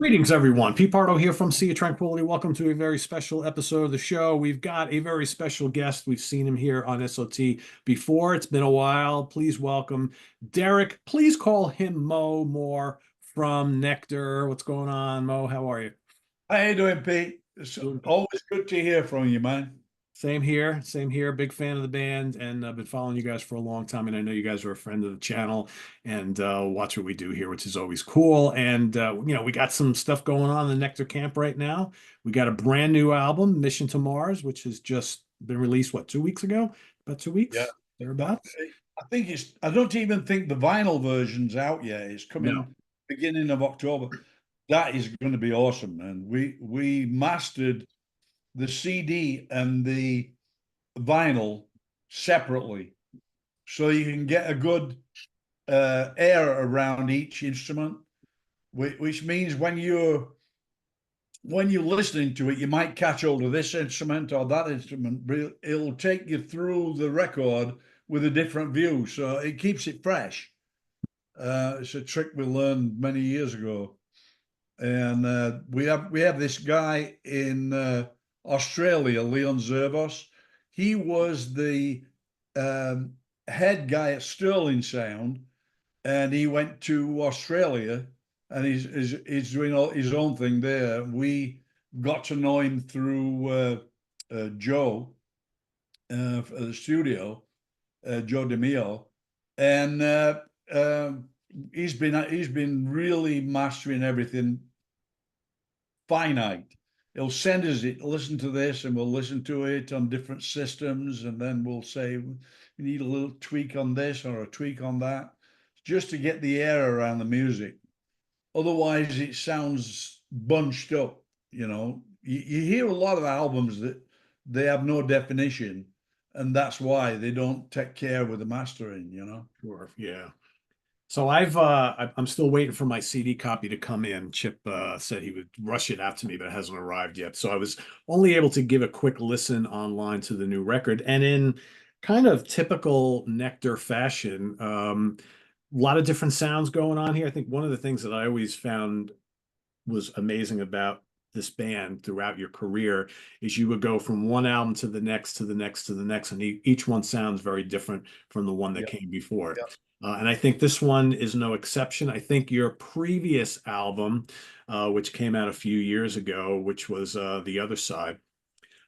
Greetings, everyone. Pete Pardo here from Sea of Tranquility. Welcome to a very special episode of the show. We've got a very special guest. We've seen him here on SOT before. It's been a while. Please welcome Derek. Please call him Mo Moore from Nektar. What's going on, Mo? How are you? How you doing, Pete? It's Doing good. always good to hear from you, man. Same here. Same here. Big fan of the band, and I've been following you guys for a long time. And I know you guys are a friend of the channel and watch what we do here, which is always cool. And we got some stuff going on in the Nectar camp right now. We got a brand new album, Mission to Mars, which has just been released, what, 2 weeks ago? About 2 Yeah, weeks, I thereabouts. I think it's. I don't even think the vinyl version's out yet. It's No. coming beginning of October. That is going to be awesome, man. We mastered the CD and the vinyl separately, so you can get a good air around each instrument, which means when you're listening to it, you might catch hold of this instrument or that instrument, but it'll take you through the record with a different view. So it keeps it fresh. It's a trick we learned many years ago. And we have this guy in Australia, Leon Zervos. He was the um, head guy at Sterling Sound, and he went to Australia, and he's doing all his own thing there. We got to know him through Joe at the studio, Joe DeMio, and he's been really mastering everything finite. He'll send us it, listen to this, and we'll listen to it on different systems, and then we'll say we need a little tweak on this or a tweak on that, just to get the air around the music. Otherwise, it sounds bunched up. You hear a lot of albums that they have no definition, and that's why they don't take care with the mastering. Sure. Yeah. So I'm still waiting for my CD copy to come in. Chip said he would rush it out to me, but it hasn't arrived yet. So I was only able to give a quick listen online to the new record. And in kind of typical Nectar fashion, a lot of different sounds going on here. I think one of the things that I always found was amazing about this band throughout your career is you would go from one album to the next to the next to the next, and each one sounds very different from the one that Yeah, came before it. yeah, And I think this one is no exception. I think your previous album, which came out a few years ago, which was The Other Side,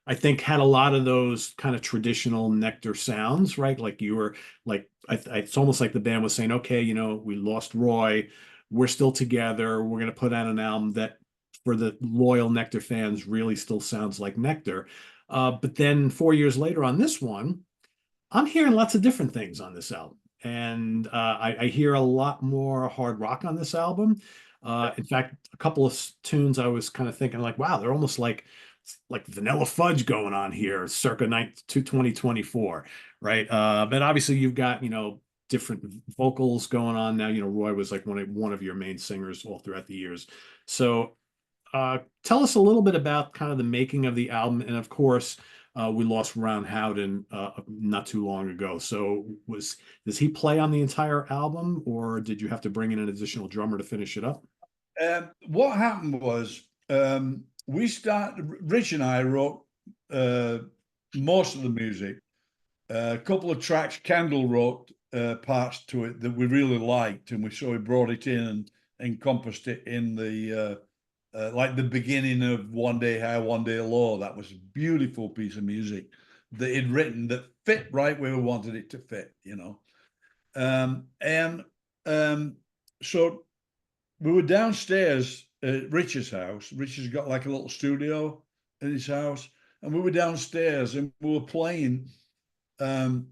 I think had a lot of those kind of traditional Nectar sounds, right? Like you were like, it's almost like the band was saying, okay, we lost Roy. We're still together. We're going to put out an album that for the loyal Nectar fans really still sounds like Nectar. But then 4 years later on this one, I'm hearing lots of different things on this album. And I hear a lot more hard rock on this album. yeah. In fact, a couple of tunes I was kind of thinking like, wow, they're almost like vanilla fudge going on here, circa 2024, right? But obviously you've got, different vocals going on now. Roy was like one of your main singers all throughout the years. So tell us a little bit about kind of the making of the album. And of course, we lost Ron Howden not too long ago. So does he play on the entire album, or did you have to bring in an additional drummer to finish it up? What happened was Rich and I wrote uh, most of the music. A couple of tracks, Kendall wrote parts to it that we really liked, and we brought it in and encompassed it in the like the beginning of One Day High, One Day Low. That was a beautiful piece of music that he'd written that fit right where we wanted it to fit. And so we were downstairs at Rich's house. Rich has got like a little studio in his house, and we were downstairs and we were playing um,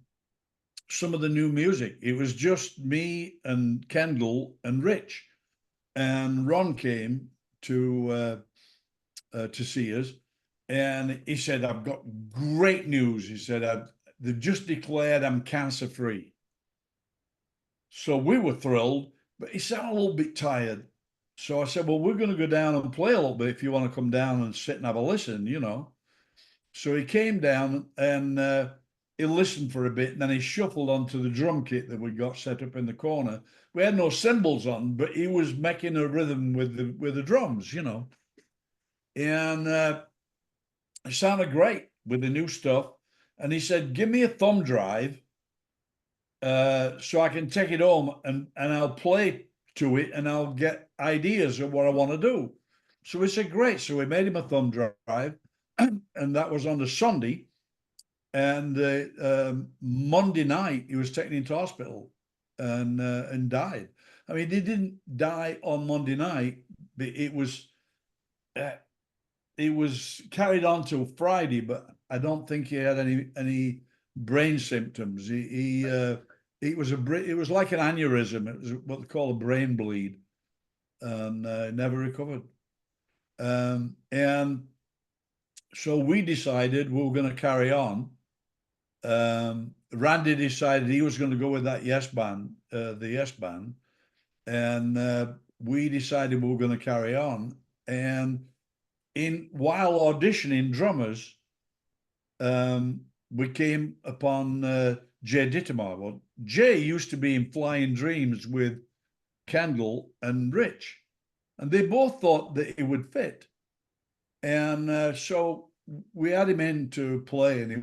some of the new music. It was just me and Kendall and Rich, and Ron came to see us, and he said, "I've got great news." He said, "They've just declared I'm cancer free." So we were thrilled, but he sounded a little bit tired. So I said, "Well, we're going to go down and play a little bit if you want to come down and sit and have a listen." So he came down, and he listened for a bit, and then he shuffled onto the drum kit that we got set up in the corner. We had no cymbals on, but he was making a rhythm with the drums, you know. And it sounded great with the new stuff. And he said, "Give me a thumb drive so I can take it home and I'll play to it and I'll get ideas of what I want to do." So we said, "Great." So we made him a thumb drive, and that was on the Sunday. And Monday night, he was taken into hospital and died. I mean, he didn't die on Monday night, but uh, it was carried on till Friday. But I don't think he had any brain symptoms. It was like an aneurysm. It was what they call a brain bleed, and never recovered. And so we decided we were going to carry on. Randy decided he was going to go with that Yes Band, the Yes Band, and we decided we were going to carry on. And while auditioning drummers, we came upon Jay Dittemar. Well, Jay used to be in Flying Dreams with Kendall and Rich, and they both thought that it would fit. And so we had him in to play, and he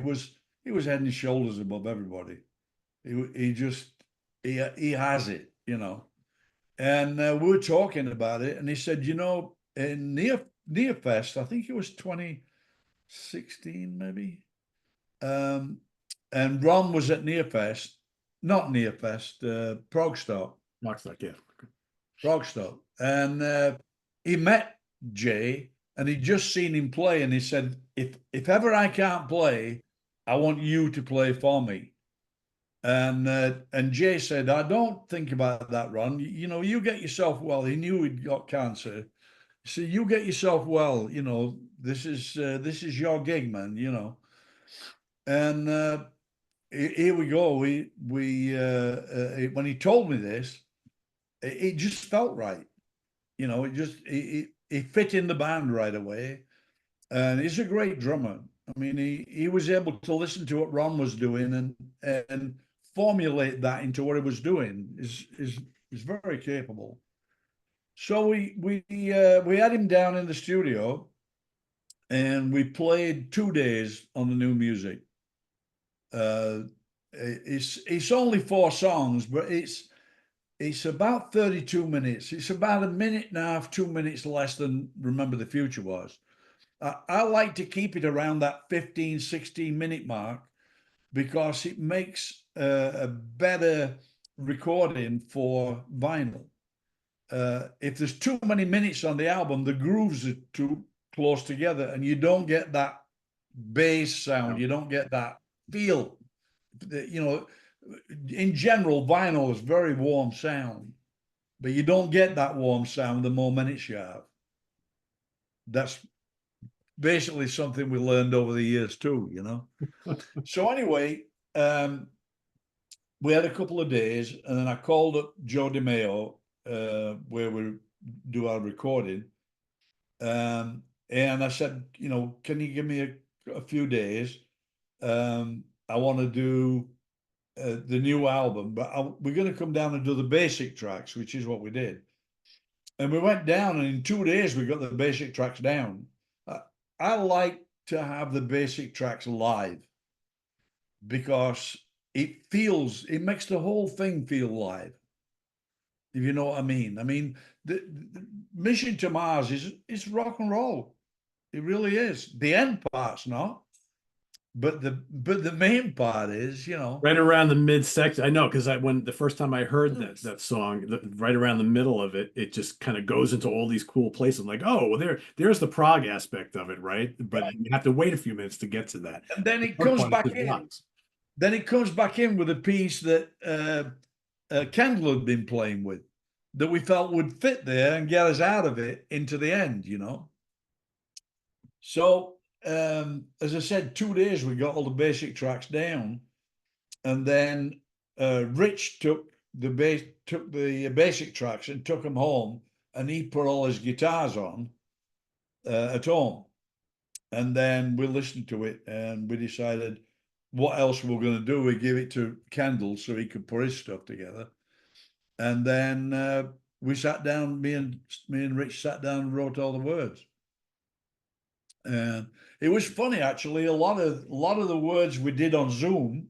was head and shoulders above everybody. He has it, you know. And we were talking about it, and he said, you know, in Near Fest, I think it was 2016 maybe, and Ron was at Near Fest, not Near Fest, Progstock. Knockstock, yeah. Progstock, and he met Jay, and he'd just seen him play, and he said, if ever I can't play, I want you to play for me. And Jay said, I don't think about that, Ron. You know, you get yourself well. He knew he'd got cancer. He said, you get yourself well. You know, this is your gig, man. You know, and here we go. We when he told me this, it just felt right. You know, it fit in the band right away. And he's a great drummer. I mean, he was able to listen to what Ron was doing and formulate that into what he was doing. Is very capable. So we had him down in the studio, and we played 2 days on the new music. It's only 4 songs, but it's about 32 minutes. It's about a minute and a half, 2 minutes less than Remember the Future was. I like to keep it around that 15, 16-minute mark because it makes a better recording for vinyl. If there's too many minutes on the album, the grooves are too close together and you don't get that bass sound. You don't get that feel. You know, in general, vinyl is very warm sound, but you don't get that warm sound the more minutes you have. That's basically something we learned over the years too, you know. So anyway, we had a couple of days, and then I called up Joe DeMeo, where we do our recording, and I said, you know, can you give me a few days? I want to do the new album, but we're going to come down and do the basic tracks, which is what we did. And we went down, and in 2 days we got the basic tracks down. I like to have the basic tracks live because it makes the whole thing feel live. If you know what I mean. I mean, the Mission to Mars is rock and roll. It really is. The end part's not. But the main part is, you know, Right around the midsection. I know, because when the first time I heard that song, right around the middle of it, it just kind of goes into all these cool places. I'm like, oh, well, there's the prog aspect of it, right? But you have to wait a few minutes to get to that. And then it comes back in. Then it comes back in with a piece that Kendall had been playing with, that we felt would fit there and get us out of it into the end, you know. So as I said, 2 days we got all the basic tracks down, and then Rich took the basic tracks and took them home, and he put all his guitars on at home, and then we listened to it, and we decided what else we were going to do. We gave it to Kendall so he could put his stuff together. And then we sat down, me and Rich sat down and wrote all the words. And it was funny, actually. A lot of the words we did on Zoom,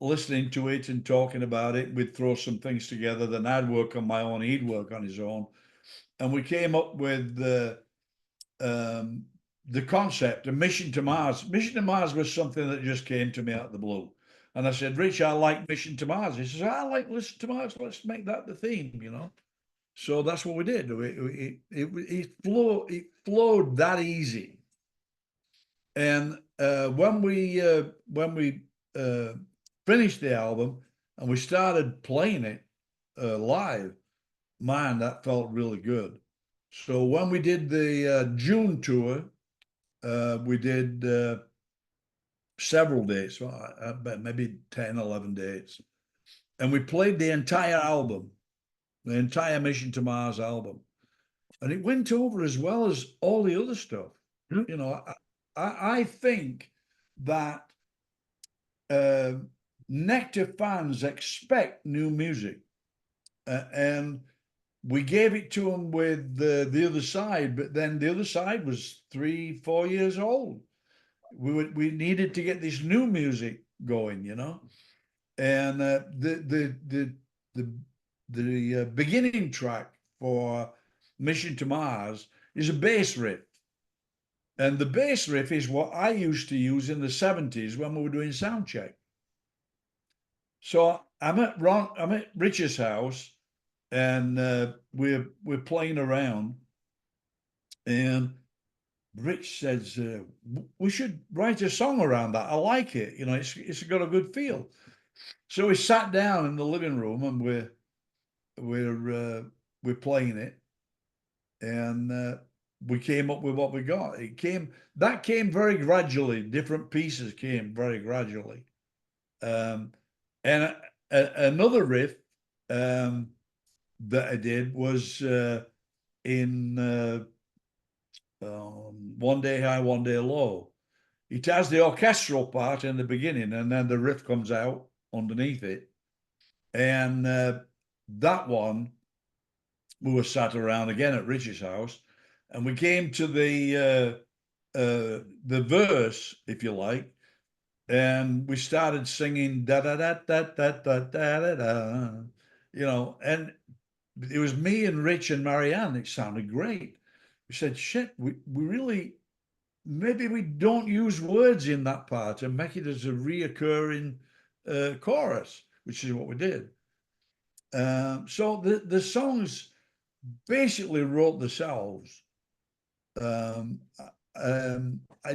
listening to it and talking about it. We'd throw some things together. Then I'd work on my own. He'd work on his own, and we came up with the concept of Mission to Mars. Mission to Mars was something that just came to me out of the blue. And I said, Rich, I like Mission to Mars. He says, I like Listen to Mars. Let's make that the theme, you know. So that's what we did. It flowed that easy. And when we finished the album and we started playing it live, man, that felt really good. So when we did the June tour, we did several dates, maybe 10, 11 dates. And we played the entire album, the entire Mission to Mars album. And it went over as well as all the other stuff. Mm. You know, I think that Nektar fans expect new music. And we gave it to them with the other side, but then the other side was 3-4 years old. We needed to get this new music going, you know. And the beginning track for Mission to Mars is a bass riff. And the bass riff is what I used to use in the 70s when we were doing sound check. So I'm at Rich's house, and we're playing around, and Rich says, we should write a song around that. I like it. You know, it's got a good feel. So we sat down in the living room and we're playing it, and we came up with what we got. That came very gradually. Different pieces came very gradually. And another riff that I did was in One Day High, One Day Low. It has the orchestral part in the beginning, and then the riff comes out underneath it. And that one, we were sat around again at Rich's house, and we came to the verse, if you like, and we started singing da da da da da da da da da, you know, and it was me and Rich and Marianne. It sounded great. We said, shit, we really, maybe we don't use words in that part and make it as a reoccurring chorus, which is what we did. So the songs basically wrote themselves. I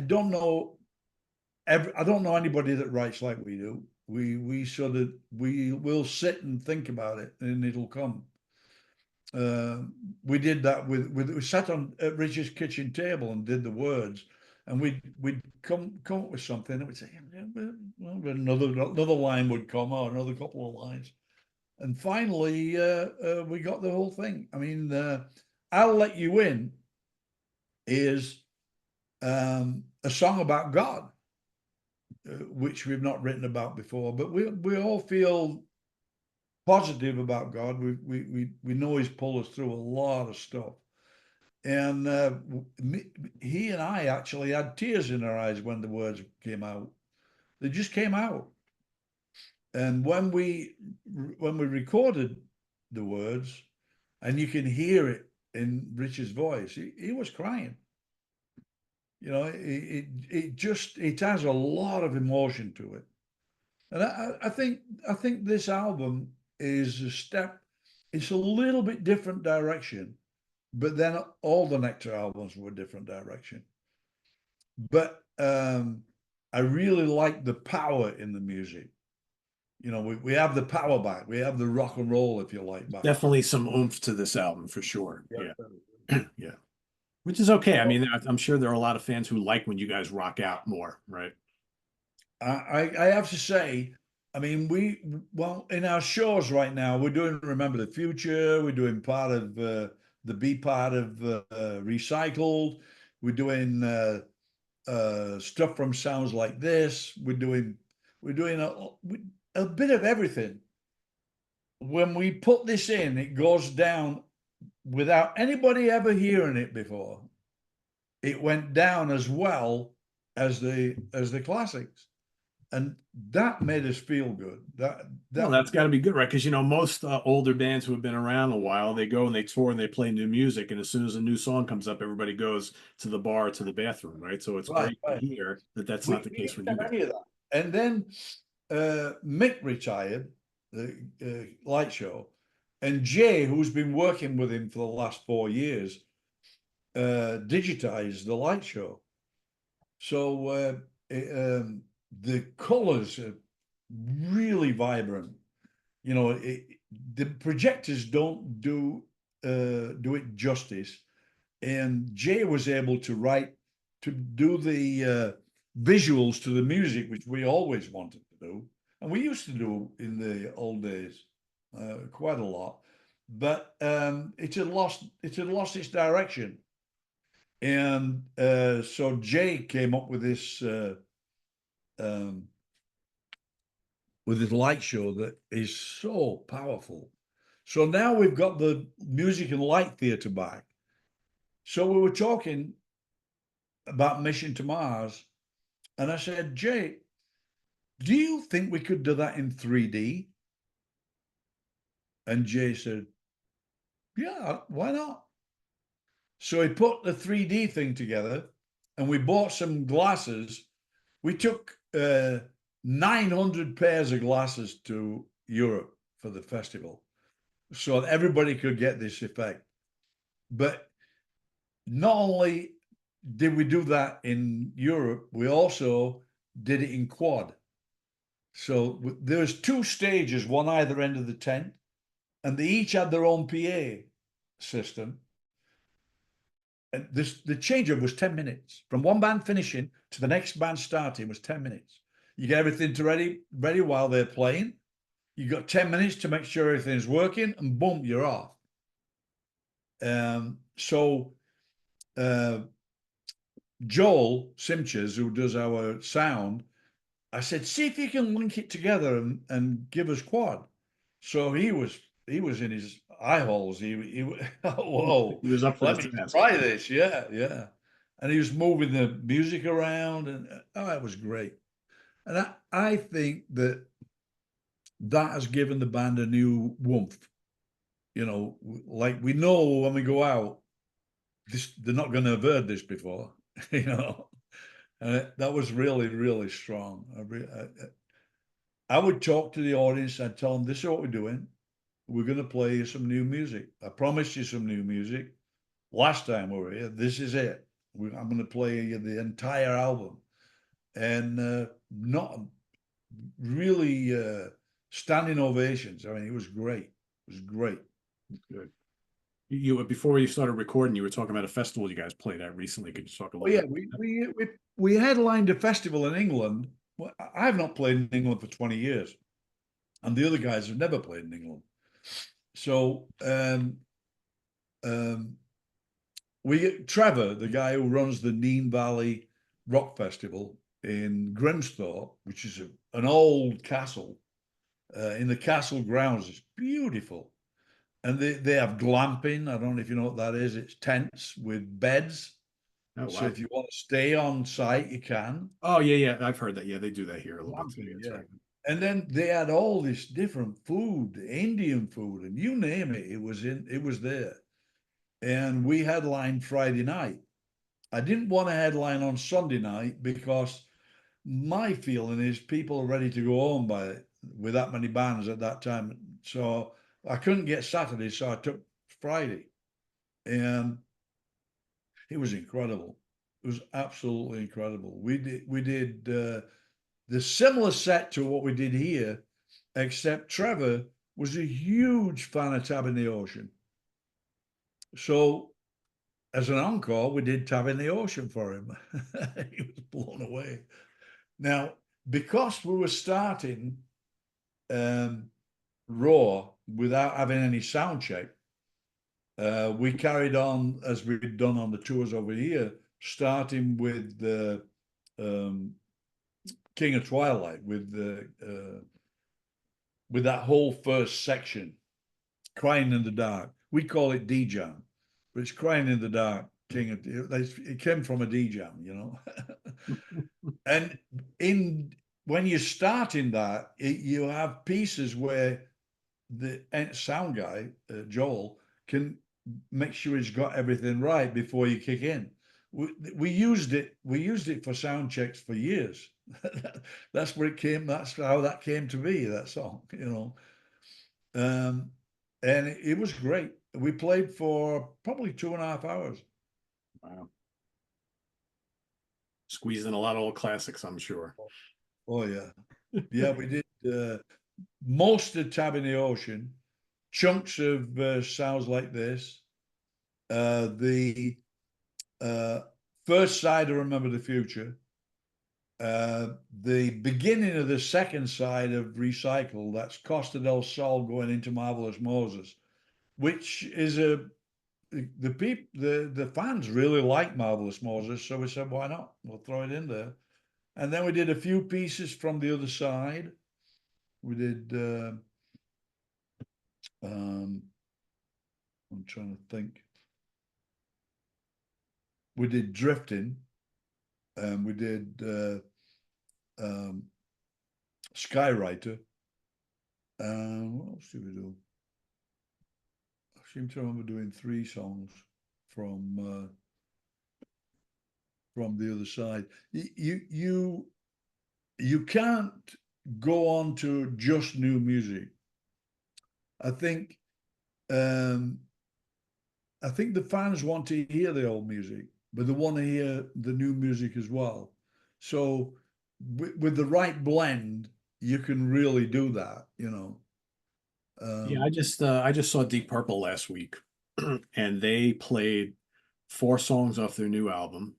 don't know anybody that writes like we do. We will sit and think about it, and it'll come. We did that we sat at Rich's kitchen table and did the words, and we'd come up with something, and we'd say, well, another line would come, or another couple of lines, and finally we got the whole thing. I mean, I'll Let You In is a song about God, which we've not written about before, but we all feel positive about God. We know He's pulled us through a lot of stuff, and he and I actually had tears in our eyes when the words came out. They just came out, and when we recorded the words, and you can hear it in Rich's voice, he was crying. You know, it has a lot of emotion to it, and I think this album is a step. It's a little bit different direction, but then all the Nektar albums were a different direction. But I really like the power in the music. You know, we have the power back. We have the rock and roll, if you like, back. Definitely some oomph to this album for sure. Yeah. Yeah. Which is okay. I mean, I'm sure there are a lot of fans who like when you guys rock out more, right? I have to say, I mean, in our shows right now, we're doing Remember the Future. We're doing part of the B part of Recycled. We're doing stuff from Sounds Like This. We're doing a bit of everything. When we put this in, it goes down without anybody ever hearing it before. It went down as well as the classics, and that made us feel good. Well, that's got to be good, right? Because most older bands who have been around a while, they go and they tour and they play new music, and as soon as a new song comes up, everybody goes to the bar, to the bathroom, right? So it's right, great to right. hear that that's not the We case with didn't you have guys. any of that. And then Mick retired, the light show, and Jay, who's been working with him for the last 4 years, digitized the light show. So the colors are really vibrant. The projectors don't do it justice, and Jay was able to do the visuals to the music, which we always wanted to do, and we used to do in the old days quite a lot, but it had lost its direction, and so Jay came up um, with this light show that is so powerful. So now we've got the music and light theater back. So we were talking about Mission to Mars, and I said, Jay, do you think we could do that in 3D? And Jay said, yeah, why not? So he put the 3D thing together, and we bought some glasses. We took 900 pairs of glasses to Europe for the festival so that everybody could get this effect. But not only did we do that in Europe, we also did it in quad. So there's two stages, one either end of the tent, and they each had their own PA system. And the changeover was 10 minutes. From one band finishing to the next band starting was 10 minutes. You get everything ready while they're playing. You got 10 minutes to make sure everything's working, and boom, you're off. So Joel Simches, who does our sound, I said, see if you can link it together and give us quad. So he was in his eye holes. He whoa, He was up for let the me task. try this. Yeah, yeah. And he was moving the music around, and it was great. And I think that has given the band a new warmth. Like we know when we go out, they're not going to have heard this before, and that was really, really strong. I would talk to the audience. I'd tell them, this is what we're doing. We're going to play you some new music. I promised you some new music. Last time we were here, this is it. I'm going to play you the entire album. And not really standing ovations. I mean, it was great. It was great. Good. You before you started recording, you were talking about a festival you guys played at recently. Could you talk a Oh little yeah, bit? we headlined a festival in England. Well, I've not played in England for 20 years, and the other guys have never played in England. So Trevor, the guy who runs the Neen Valley Rock Festival in Grimsthorpe, which is an old castle, in the castle grounds. It's beautiful. And they have glamping. I don't know if you know what that is. It's tents with beds. Oh So wow. if you want to stay on site, you can. Oh yeah. I've heard that. Yeah, they do that here a little bit too. Glamping, That's yeah. right. And then they had all this different food, Indian food, and you name it, it was there. And we headlined Friday night. I didn't want to headline on Sunday night because my feeling is people are ready to go home with that many bands at that time. So I couldn't get Saturday, so I took Friday. And it was incredible. It was absolutely incredible. We did the similar set to what we did here, except Trevor was a huge fan of Tab in the Ocean. So as an encore, we did Tab in the Ocean for him. He was blown away. Now, because we were starting raw without having any sound check, we carried on as we'd done on the tours over here, starting with King of Twilight with that whole first section, Crying in the Dark. We call it D Jam, but it's Crying in the Dark. It came from a D Jam, you know. And in when you start in that, you have pieces where the sound guy, Joel, can make sure he's got everything right before you kick in. We used it for sound checks for years. That's where it came. That's how that came to be. That song, you know. And it was great. We played for probably 2.5 hours. Wow. Squeezed in a lot of old classics, I'm sure. Oh yeah, yeah. We did most of Tab in the Ocean, chunks of Sounds Like This, the first side of Remember the Future, the beginning of the second side of Recycle. That's Costa del Sol going into Marvelous Moses, which is the fans really like Marvelous Moses, so we said, why not? We'll throw it in there. And then we did a few pieces from the other side. We did. I'm trying to think. We did Drifting, and we did Skywriter. What else did we do? I seem to remember doing 3 songs from the other side. You can't go on to just new music. I think the fans want to hear the old music, but they want to hear the new music as well. So with the right blend, you can really do that, you know. Yeah, I just saw Deep Purple last week, and they played 4 songs off their new album,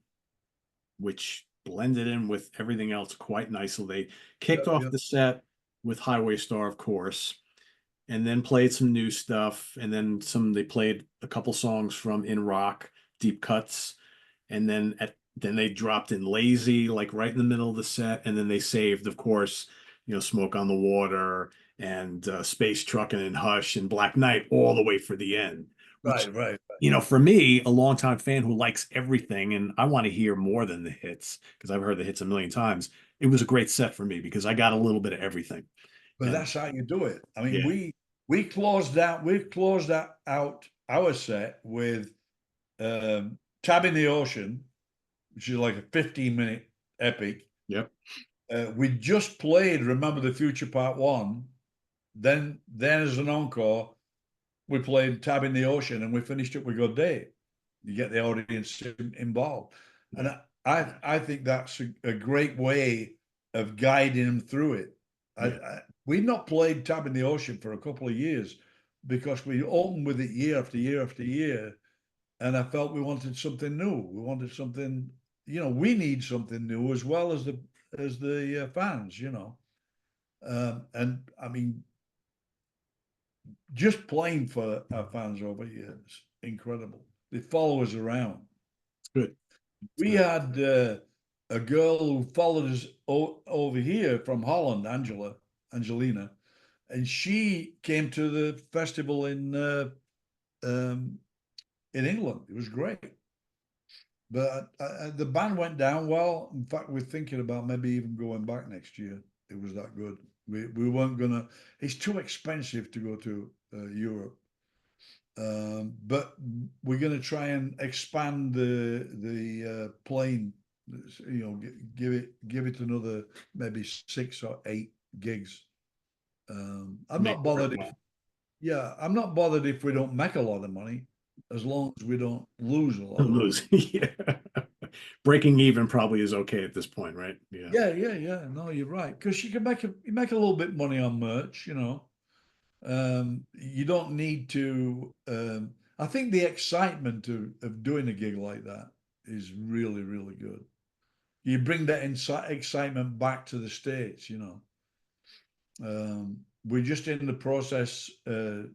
which blended in with everything else quite nicely. They kicked Yep, off yep. the set with Highway Star, of course, and then played some new stuff, and then they played a couple songs from In Rock, Deep Cuts, and then they dropped in Lazy, like right in the middle of the set, and then they saved, of course, Smoke on the Water and Space Truckin' and Hush and Black Knight all the way for the end, which, Right, right. for me, a longtime fan who likes everything, and I want to hear more than the hits because I've heard the hits a million times. It was a great set for me because I got a little bit of everything. But And that's how you do it. I mean, yeah, we closed that out our set with Tab in the Ocean, which is like a 15-minute epic. yep, We just played Remember the Future Part 1. Then as an encore, we played Tab in the Ocean, and we finished it with Good Day. You get the audience involved. And yeah, I think that's a great way of guiding them through it. yeah, We've not played Tab in the Ocean for a couple of years because we opened with it year after year after year. And I felt we wanted something new. We wanted something, we need something new as well as the fans, and I mean, just playing for our fans over here is incredible. They follow us around. it's good. It's We good. had a girl who followed us over here from Holland, Angelina, and she came to the festival in England. It was great. But the band went down well. In fact, we're thinking about maybe even going back next year. It was that good. We weren't gonna. It's too expensive to go to Europe, but we're gonna try and expand the plane. Give it another maybe 6 or 8 gigs. I'm Make not it bothered if worthwhile. yeah, I'm not bothered if we don't make a lot of money, as long as we don't lose a lot of money. Lose. Yeah. Breaking even probably is okay at this point, right? Yeah. Yeah, yeah, yeah. No, you're right. Because you can make a little bit money on merch, You don't need to I think the excitement of doing a gig like that is really, really good. You bring that excitement back to the States. We're just in the process of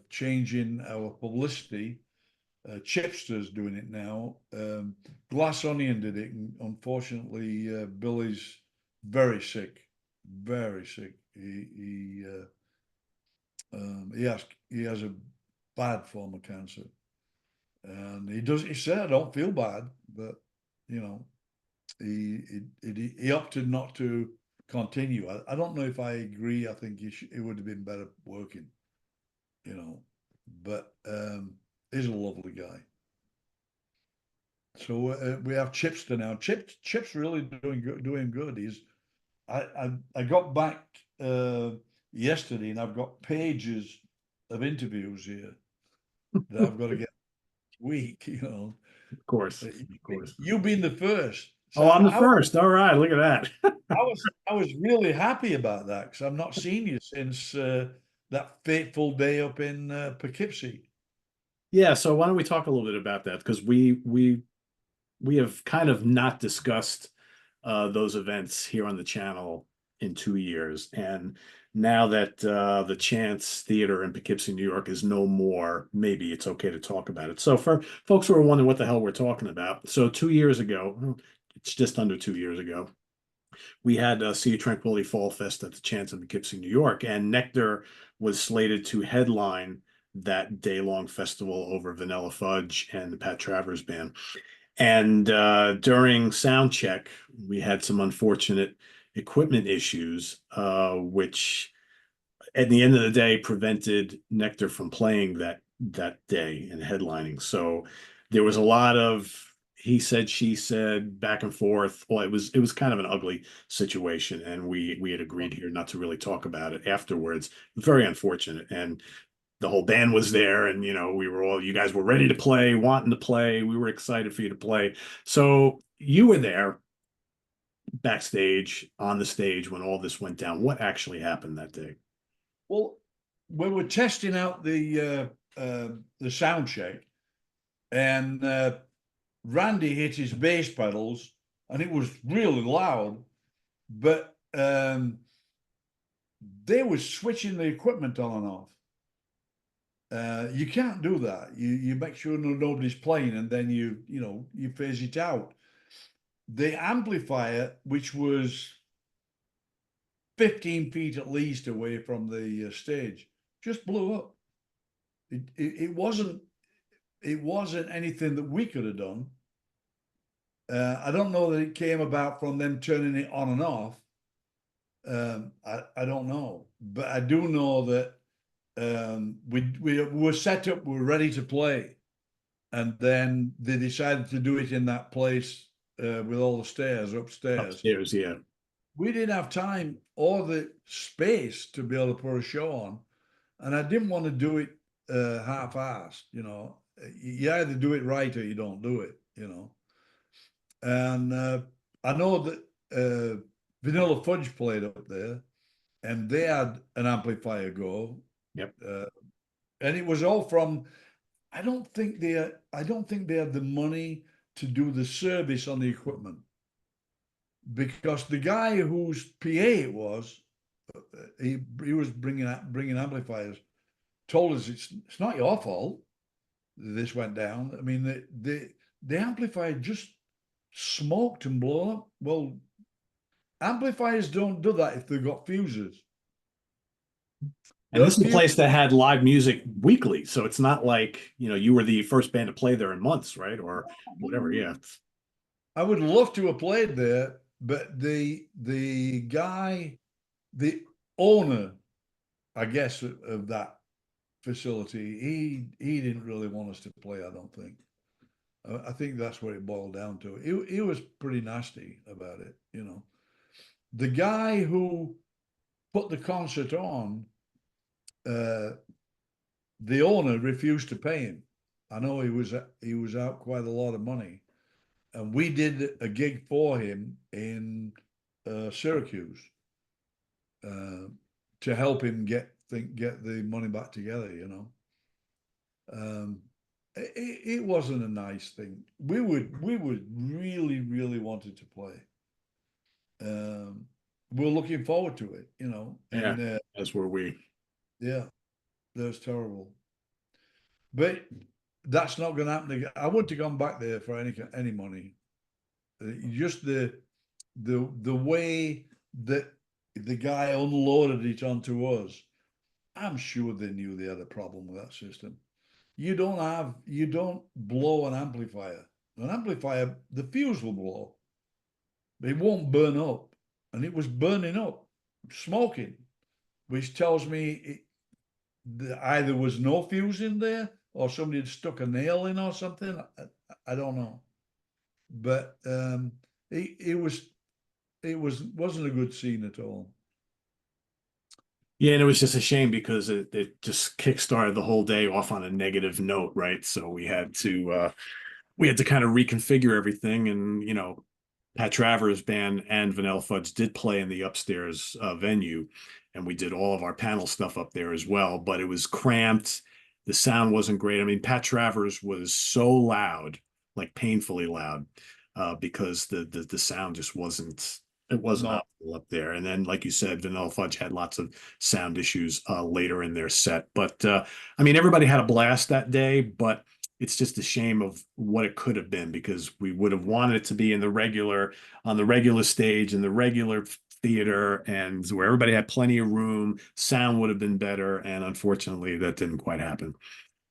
changing our publicity Chipster's doing it now. Glass Onion did it, and unfortunately, Billy's very sick, very sick. He has a bad form of cancer, and he said, I don't feel bad, but you know, he opted not to continue. I don't know if I agree. I think it would have been better working, you know, but he's a lovely guy. So we have Chipster now. Chip's really doing good. I got back yesterday, and I've got pages of interviews here that I've got to get week. You know, Of course, of course. you being the first, so Oh, I'm the first. All right, look at that. I was really happy about that because I've not seen you since that fateful day up in Poughkeepsie. Yeah, so why don't we talk a little bit about that? Because we have kind of not discussed those events here on the channel in 2 years. And now that the Chance Theater in Poughkeepsie, New York is no more, maybe it's okay to talk about it. So for folks who are wondering what the hell we're talking about, so 2 years ago, it's just under 2 years ago, we had Sea of Tranquility Fall Fest at the Chance in Poughkeepsie, New York, and Nektar was slated to headline that day-long festival over Vanilla Fudge and the Pat Travers Band. And during sound check, we had some unfortunate equipment issues, which at the end of the day prevented Nektar from playing that day and headlining. So there was a lot of he said, she said, back and forth. Well, it was kind of an ugly situation, and we had agreed here not to really talk about it afterwards. Very unfortunate, and the whole band was there, and you guys were ready to play, wanting to play. We were excited for you to play. So you were there backstage on the stage when all this went down. What actually happened that day? Well, we were testing out the sound check, and Randy hit his bass pedals, and it was really loud, but they were switching the equipment on and off. You can't do that. You make sure nobody's playing, and then you phase it out. The amplifier, which was 15 feet at least away from the stage, just blew up. It wasn't anything that we could have done. I don't know that it came about from them turning it on and off. I don't know, but I do know that we were set up, we were ready to play, and then they decided to do it in that place with all the stairs upstairs. Upstairs, yeah. We didn't have time or the space to be able to put a show on, and I didn't want to do it half-assed. You either do it right or you don't do it. And I know that Vanilla Fudge played up there, and they had an amplifier go. Yep. And it was all from. I don't think they had the money to do the service on the equipment, because the guy whose PA it was, he was bringing amplifiers, told us it's not your fault this went down. I mean, the amplifier just smoked and blew up. Well, amplifiers don't do that if they've got fuses. And this is a place that had live music weekly, so it's not like you were the first band to play there in months, right? Or whatever. Yeah. I would love to have played there, but the guy, the owner, I guess, of that facility, he didn't really want us to play. I don't think. I think that's what it boiled down to. He was pretty nasty about it. The guy who put the concert on, the owner refused to pay him. I know he was out quite a lot of money, and we did a gig for him in Syracuse to help him get the money back together. It wasn't a nice thing. We would really, really wanted to play. We're looking forward to it, and Yeah, as were we. yeah, that was terrible. But that's not going to happen again. I wouldn't have gone back there for any money. Just the way that the guy unloaded it onto us, I'm sure they knew they had a problem with that system. You don't blow an amplifier. An amplifier, the fuse will blow. It won't burn up. And it was burning up, smoking, which tells me either was no fuse in there or somebody had stuck a nail in or something. I don't know. But it wasn't a good scene at all. Yeah, and it was just a shame because it just kickstarted the whole day off on a negative note, right? So we had to kind of reconfigure everything, and Pat Travers' band and Vanilla Fudge did play in the upstairs venue, and we did all of our panel stuff up there as well. But it was cramped. The sound wasn't great. I mean, Pat Travers was so loud, like painfully loud, because the sound just wasn't it wasn't No, optimal up there. And then, like you said, Vanilla Fudge had lots of sound issues later in their set. But I mean, everybody had a blast that day, but it's just a shame of what it could have been because we would have wanted it to be in on the regular stage in the regular theater and where everybody had plenty of room, sound would have been better, and unfortunately that didn't quite happen.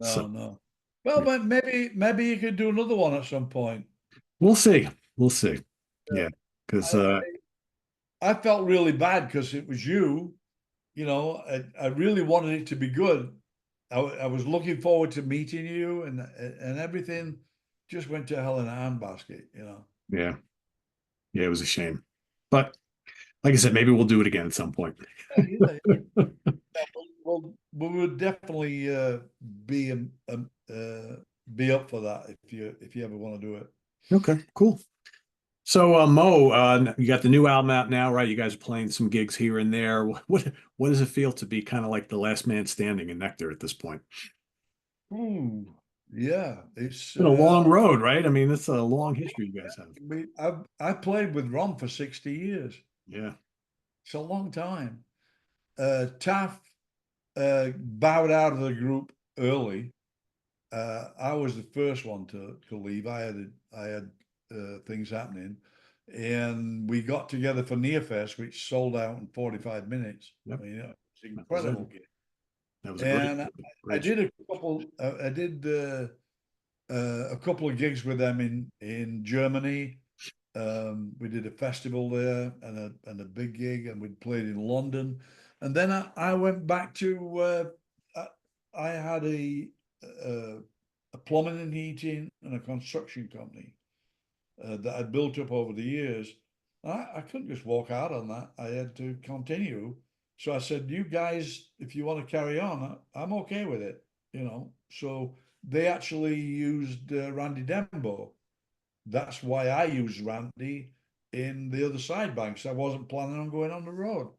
So no. Well, yeah, but maybe you could do another one at some point. we'll see. We'll see. Yeah. Yeah, because I I felt really bad because it was you. I really wanted it to be good. I was looking forward to meeting you, and everything just went to hell in a handbasket. yeah, yeah, it was a shame. But like I said, maybe we'll do it again at some point. Yeah, yeah. Well, we would definitely be be up for that if you ever want to do it. Okay, cool. So, Mo, you got the new album out now, right? You guys are playing some gigs here and there. What does it feel to be kind of like the last man standing in Nectar at this point? Ooh, yeah, it's It's been a long road, right? I mean, it's a long history you guys have. I played with Ron for 60 years. Yeah. It's a long time. Taff bowed out of the group early. I was the first one to leave. I had things happening, and we got together for Nearfest, which sold out in 45 minutes. Yep. I mean, it's That was incredible. that was a And I great show. did a couple. I did a couple of gigs with them in Germany. We did a festival there and a big gig, and we'd played in London. And then I went back to. I had uh, a plumbing and heating and a construction company that I built up over the years. I couldn't just walk out on that. I had to continue. So I said, "You guys, if you want to carry on, I'm okay with it." So they actually used Randy Dembo. That's why I used Randy in the other side banks. I wasn't planning on going on the road,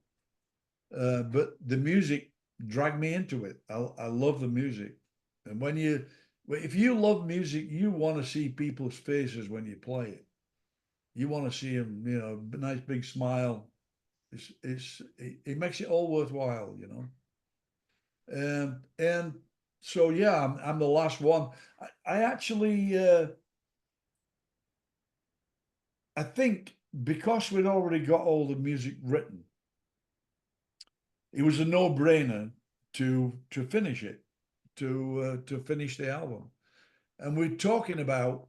but the music dragged me into it. I love the music, and if you love music, you want to see people's faces when you play it. You want to see them, a nice big smile. It makes it all worthwhile. And so yeah, I'm the last one. I actually I think because we'd already got all the music written, it was a no-brainer to finish it, to finish the album. And we're talking about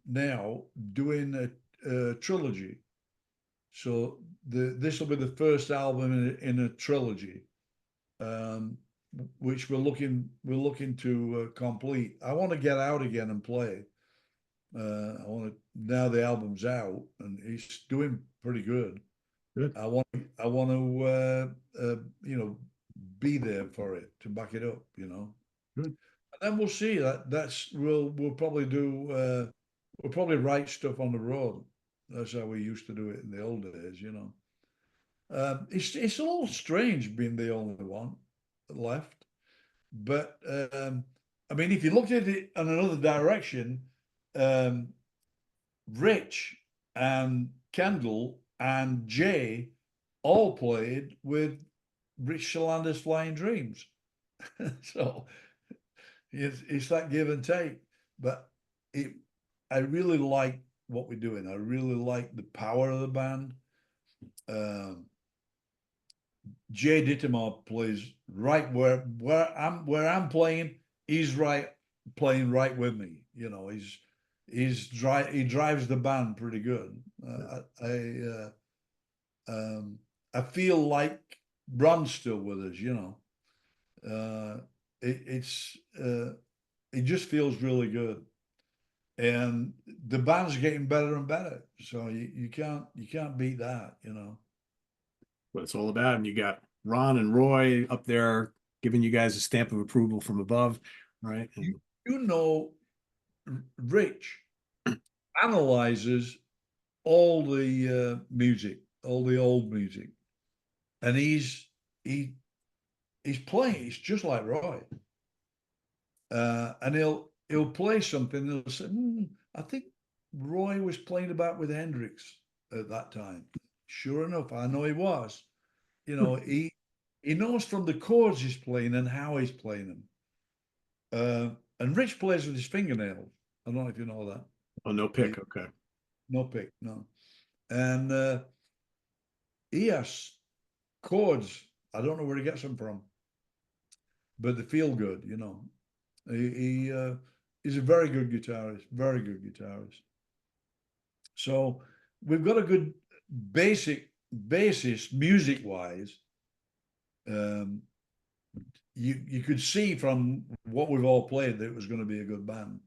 now doing a trilogy. So this will be the first album in a trilogy, um, which we're looking to complete. I want to get out again and play. I want to now the album's out and it's doing pretty good. Good. I want to be there for it to back it up. Good. And then we'll see. We'll probably we'll probably write stuff on the road. That's how we used to do it in the old days. It's a little strange being the only one left, but I mean, if you look at it in another direction, um, Rich and Kendall and Jay all played with Rich Shalander's Flying Dreams. So it's that give and take. But it, I really like what we're doing. I really like the power of the band. Um, Jay Dittemar plays right where I'm playing. He's right playing right with me. You know, he drives the band pretty good. I feel like Ron's still with us. You know, it's it just feels really good, and the band's getting better and better. So you can't beat that. You know. What it's all about. And you got Ron and Roy up there giving you guys a stamp of approval from above, right? And You know, Rich analyzes all the music, all the old music, and he he's playing. It's just like Roy, and he'll play something. And he'll say, "I think Roy was playing about with Hendrix at that time." Sure enough, I know he was. You know, he knows from the chords he's playing and how he's playing them. And Rich plays with his fingernails. I don't know if you know that. oh, no pick. Okay. No pick, no. And he has chords. I don't know where he gets them from, but they feel good, you know. He's a very good guitarist, very good guitarist. So we've got a good basic basis music wise. Um, you could see from what we've all played that it was going to be a good band,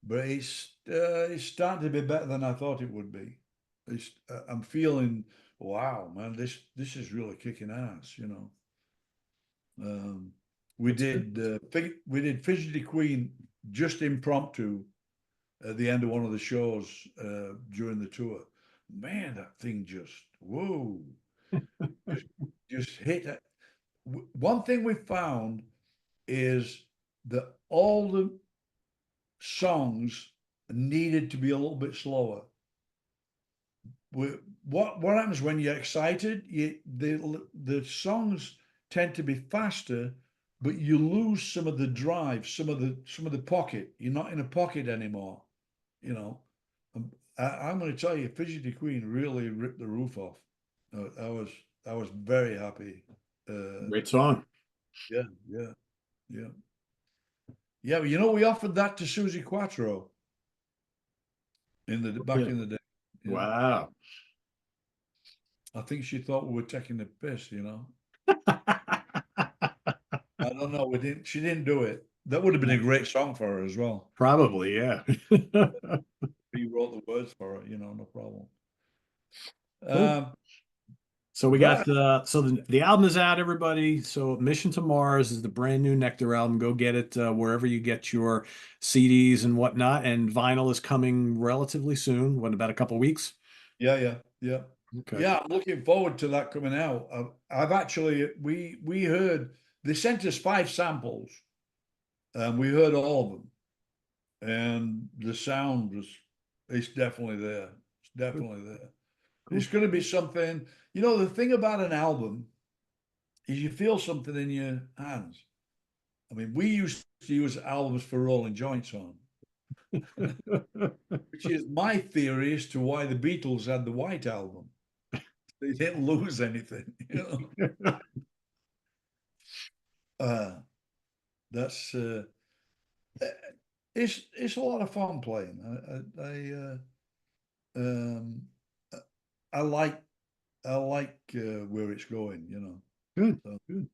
but it's starting to be better than I thought it would be. I'm feeling, wow, man, this is really kicking ass, you know. Um, we did Fidgety Queen just impromptu at the end of one of the shows during the tour. Man, that thing just whoa, just, just hit it. One thing we found is that all the songs needed to be a little bit slower. What happens when you're excited? The songs tend to be faster, but you lose some of the drive, some of the pocket. You're not in a pocket anymore, you know. I'm going to tell you, Fidgety Queen really ripped the roof off. I was very happy. Great song. Yeah, yeah, yeah, yeah. But you know, we offered that to Susie Quattro in the back Yeah. in the day. Yeah, Wow. I think she thought we were taking the piss. You know. I don't know. We didn't. She didn't do it. That would have been a great song for her as well. Probably, yeah. He wrote the words for it. You know, no problem. Cool. Um, So we got but the album is out, everybody. So Mission to Mars is the brand new Nektar album. Go get it wherever you get your CDs and whatnot. And vinyl is coming relatively soon. What, about a couple weeks? yeah, yeah, yeah, Okay. yeah. I'm looking forward to that coming out. I've actually we heard they sent us 5 samples, and we heard all of them, and the sound was it's definitely there. It's definitely there. Cool. It's going to be something. You know, the thing about an album is you feel something in your hands. I mean, we used to use albums for rolling joints on, which is my theory as to why the Beatles had the White Album. They didn't lose anything, you know. Uh, that's it's a lot of fun playing. Um, I like where it's going, you know. Good. So, Good.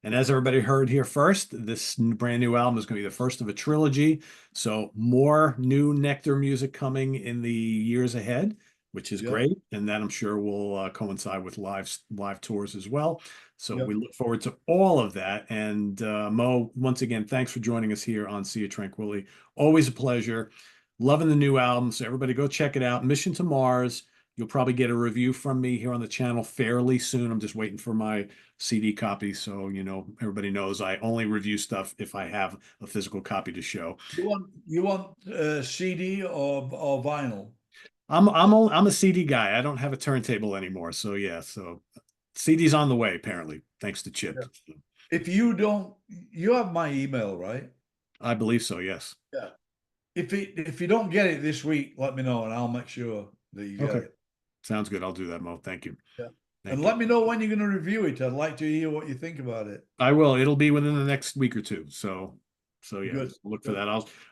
And as everybody heard here first, this brand new album is going to be the first of a trilogy. So more new Nektar music coming in the years ahead, which is yeah, great. And that I'm sure will coincide with live tours as well. So yeah. we look forward to all of that. And Mo, once again, thanks for joining us here on Sea of Tranquility. Always a pleasure. Loving the new album. So everybody go check it out. Mission to Mars. You'll probably get a review from me here on the channel fairly soon. I'm just waiting for my CD copy. So, everybody knows I only review stuff if I have a physical copy to show. You want CD or vinyl? I'm a CD guy. I don't have a turntable anymore. So yeah, so CD's on the way, apparently, thanks to Yeah. Chip. If you don't, you have my email, right? I believe so. Yes. Yeah. If you don't get it this week, let me know and I'll make sure that you get Okay. it. Sounds good. I'll do that, Mo. Thank you. Yeah. And Thank you. let me know when you're going to review it. I'd like to hear what you think about it. I will. It'll be within the next week or two. So yeah, Good. look for Good. that.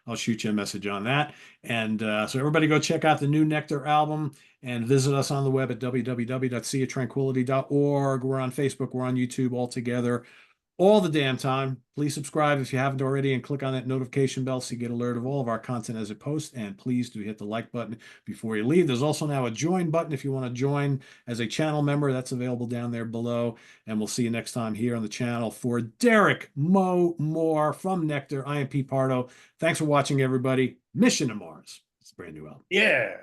I'll shoot you a message on that. And so everybody go check out the new Nektar album and visit us on the web at www.seatranquility.org. We're on Facebook. We're on YouTube all together all the damn time. Please subscribe if you haven't already and click on that notification bell so you get alert of all of our content as it posts. And please do hit the like button before you leave. There's also now a join button if you want to join as a channel member. That's available down there below. And we'll see you next time here on the channel. For Derek Mo Moore from Nektar, I am Pete Pardo. Thanks for watching, everybody. Mission to Mars. It's a brand new album. Yeah.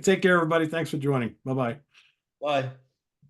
Take care, everybody. Thanks for joining. Bye-bye. Bye.